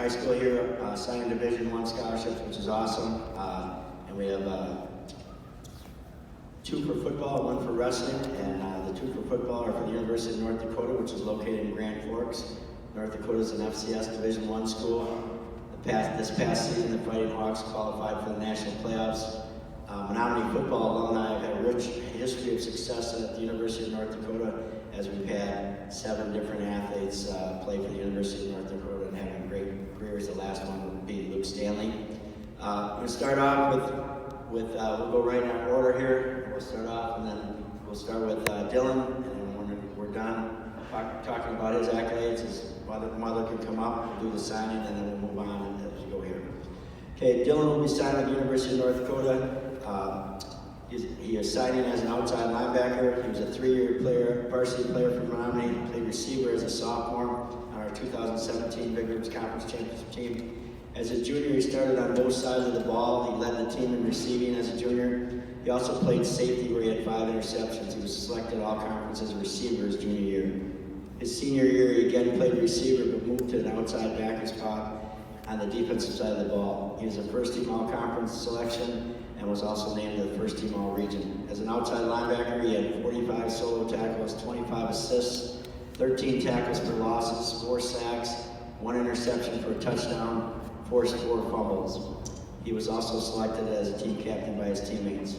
high school here, signing Division I scholarships, which is awesome. And we have 2 for football, 1 for wrestling, and the 2 for football are for the University of North Dakota, which is located in Grand Forks. North Dakota is an FCS Division I school. This past season, the Fighting Hawks qualified for the national playoffs. Menominee football alumni have had a rich history of success at the University of North Dakota, as we've had 7 different athletes play for the University of North Dakota and having great careers. The last one would be Luke Stanley. We'll start off with we'll go right in our order here. We'll start off, and then we'll start with Dylan, and then when we're done talking about his accolades, his mother can come up and do the signing, and then we'll move on as we go here. Okay, Dylan will be signing at the University of North Dakota. He is signing as an outside linebacker. He was a 3-year player, varsity player for Menominee. He played receiver as a sophomore on our 2017 Big Rivers Conference Championship team. As a junior, he started on both sides of the ball. He led the team in receiving as a junior. He also played safety, where he had 5 interceptions. He was selected all conference as a receiver his junior year. His senior year, he again played receiver, but moved to an outside backer spot on the defensive side of the ball. He was a first-team all-conference selection and was also named to the first-team all-region. As an outside linebacker, he had 45 solo tackles, 25 assists, 13 tackles for losses, 4 sacks, 1 interception for a touchdown, forced 4 fumbles. He was also selected as a team captain by his teammates.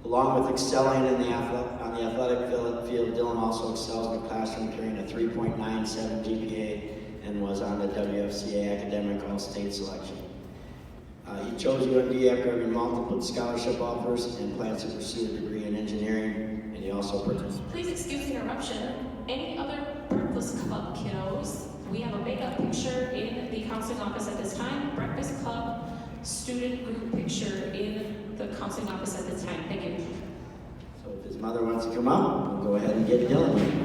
Along with excelling on the athletic field, Dylan also excels in the classroom, carrying a 3.97 GPA, and was on the WFCA Academic All-State selection. He chose UND after having multiple scholarship offers and plans to pursue a degree in engineering, and he also purchased. Please excuse the interruption. Any other Breakfast Club kiddos? We have a makeup picture in the counseling office at this time. Breakfast Club student group picture in the counseling office at this time. Thank you. So if his mother wants to come up, we'll go ahead and get Dylan.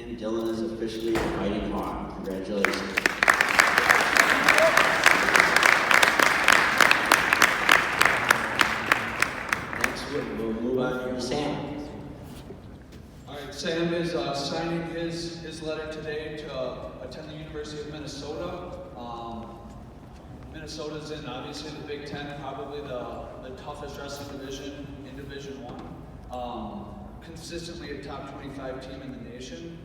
And Dylan is officially a Fighting Hawk. Congratulations. Next, we'll move on here to Sam. All right, Sam is signing his letter today to attend the University of Minnesota. Minnesota's in obviously the Big Ten, probably the toughest wrestling division in Division I. Consistently a top 25 team in the nation.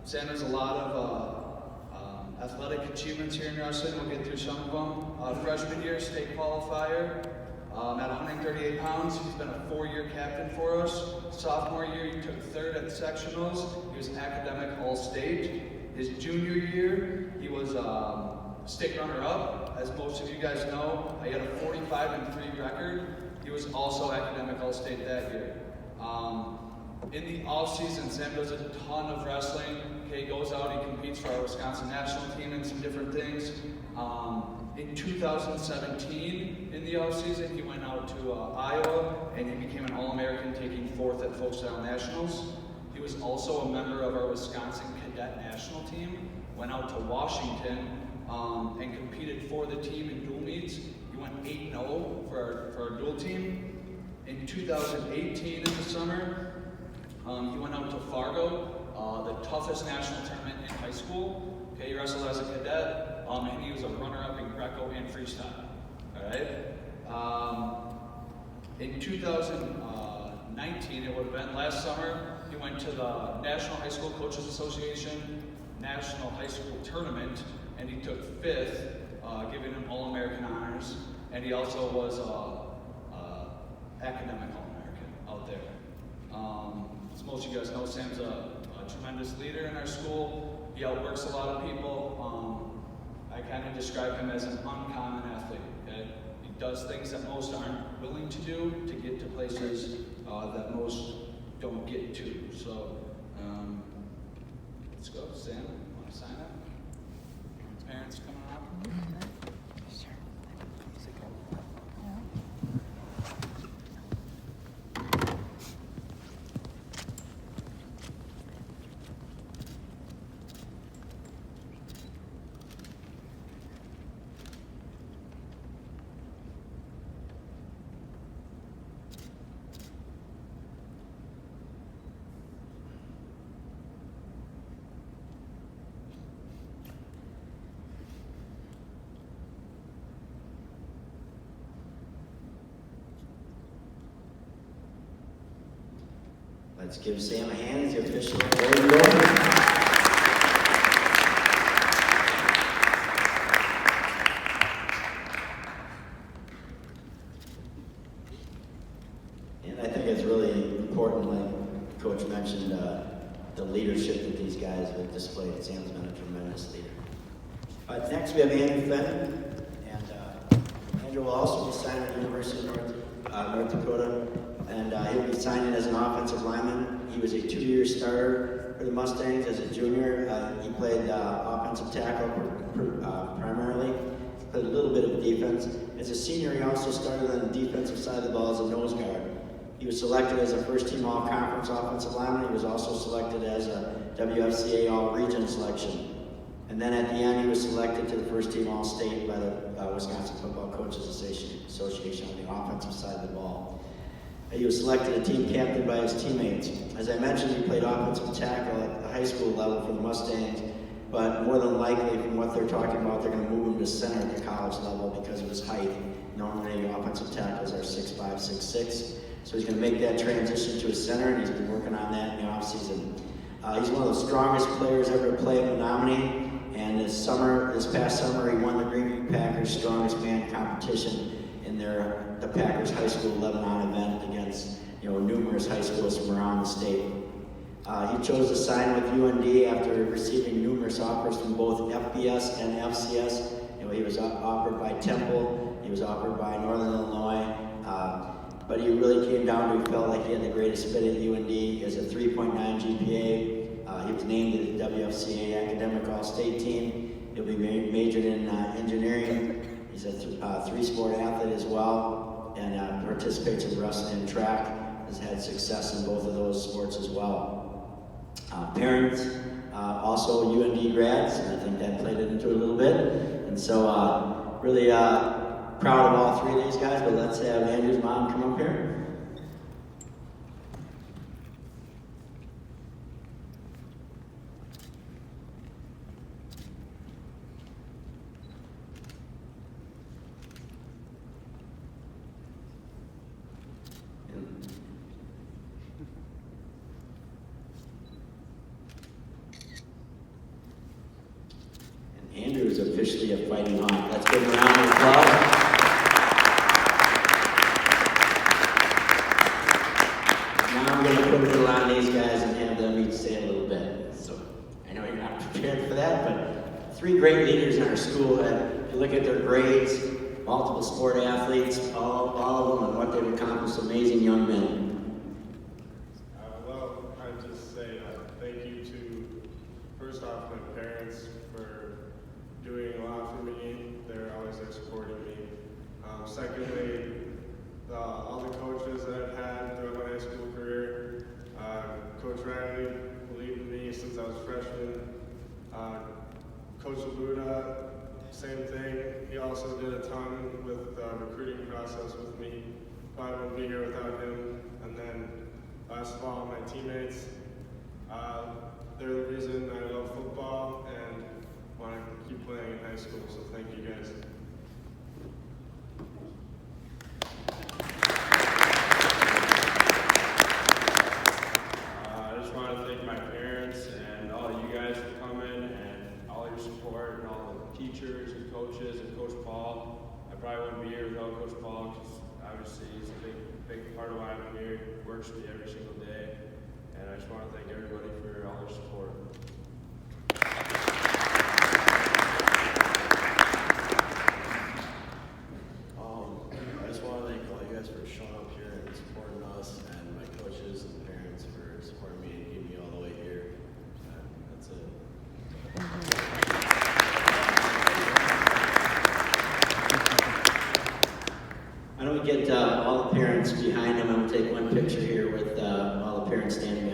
Sam has a lot of athletic achievements here in wrestling. We'll get through some of them. Freshman year, state qualifier. At 138 pounds, he's been a 4-year captain for us. Sophomore year, he took 3rd at the sectionals. He was academic all-state. His junior year, he was state runner-up. As most of you guys know, he had a 45-3 record. He was also academic all-state that year. In the off-season, Sam does a ton of wrestling. Okay, he goes out, he competes for our Wisconsin national team and some different things. In 2017, in the off-season, he went out to Iowa and he became an All-American, taking 4th at Folk-Style Nationals. He was also a member of our Wisconsin cadet national team, went out to Washington and competed for the team in dual meets. He went 8-0 for our dual team. In 2018, in the summer, he went out to Fargo, the toughest national tournament in high school. Okay, he wrestled as a cadet, and he was a runner-up in Greco and freestyle. All right. In 2019, it would have been last summer, he went to the National High School Coaches Association National High School Tournament, and he took 5th, giving him All-American honors, and he also was academic All-American out there. As most of you guys know, Sam's a tremendous leader in our school. He outworks a lot of people. I kind of describe him as an uncommon athlete. Okay? He does things that most aren't willing to do to get to places that most don't get to. So let's go. Sam, want to sign up? Parents coming up? Let's give Sam a hand as the official voting voter. And I think it's really important, like Coach mentioned, the leadership that these guys have displayed. Sam's been a tremendous leader. Next we have Andrew Fenton, and Andrew will also be signing at the University of North Dakota, and he'll be signing as an offensive lineman. He was a 2-year starter for the Mustangs as a junior. He played offensive tackle primarily. He played a little bit of defense. As a senior, he also started on the defensive side of the ball as a nose guard. He was selected as a first-team all-conference offensive lineman. He was also selected as a WFCA all-region selection. And then at the end, he was selected to the first-team all-state by the Wisconsin Football Coaches Association on the offensive side of the ball. He was selected a team captain by his teammates. As I mentioned, he played offensive tackle at the high school level for the Mustangs, but more than likely, from what they're talking about, they're going to move him to center at the college level because of his height. Normally, offensive tackles are 6'5", 6'6". So he's going to make that transition to a center, and he's been working on that in the offseason. He's one of the strongest players ever to play at Menominee, and this past summer, he won the Greenview Packers Strongest Man competition in the Packers High School Lebanon event against numerous high schools from around the state. He chose to sign with UND after receiving numerous offers from both FBS and FCS. He was offered by Temple, he was offered by Northern Illinois, but he really came down to he felt like he had the greatest fit at UND. He has a 3.9 GPA. He was named to the WFCA Academic All-State team. He'll be majored in engineering. He's a 3-sport athlete as well, and participates in wrestling and track. Has had success in both of those sports as well. Parents, also UND grads, and I think that played into it a little bit. And so really proud of all 3 of these guys, but let's have Andrew's mom come up here. Andrew is officially a fighting hawk. Let's give him a round of applause. Now I'm going to put a little on these guys and have them each say a little bit. So I know you're not prepared for that, but 3 great leaders in our school. If you look at their grades, multiple sport athletes, all of them, and what they've accomplished, amazing young men. Well, I'd just say thank you to, first off, my parents for doing a lot for me. They're always there supporting me. Secondly, all the coaches that I've had throughout my high school career. Coach Riley believed in me since I was a freshman. Coach Labuda, same thing. He also did a ton with the recruiting process with me. Probably wouldn't be here without him. And then last of all, my teammates. They're the reason I love football and want to keep playing in high school, so thank you guys. I just want to thank my parents and all of you guys for coming and all your support and all the teachers and coaches and Coach Paul. I probably wouldn't be here without Coach Paul because obviously he's a big part of why I'm here. He works with me every single day. And I just want to thank everybody for all their support. I just want to thank all you guys for showing up here and supporting us, and my coaches and parents for supporting me and getting me all the way here. That's it. Why don't we get all the parents behind them? I'm going to take one picture here with all the parents standing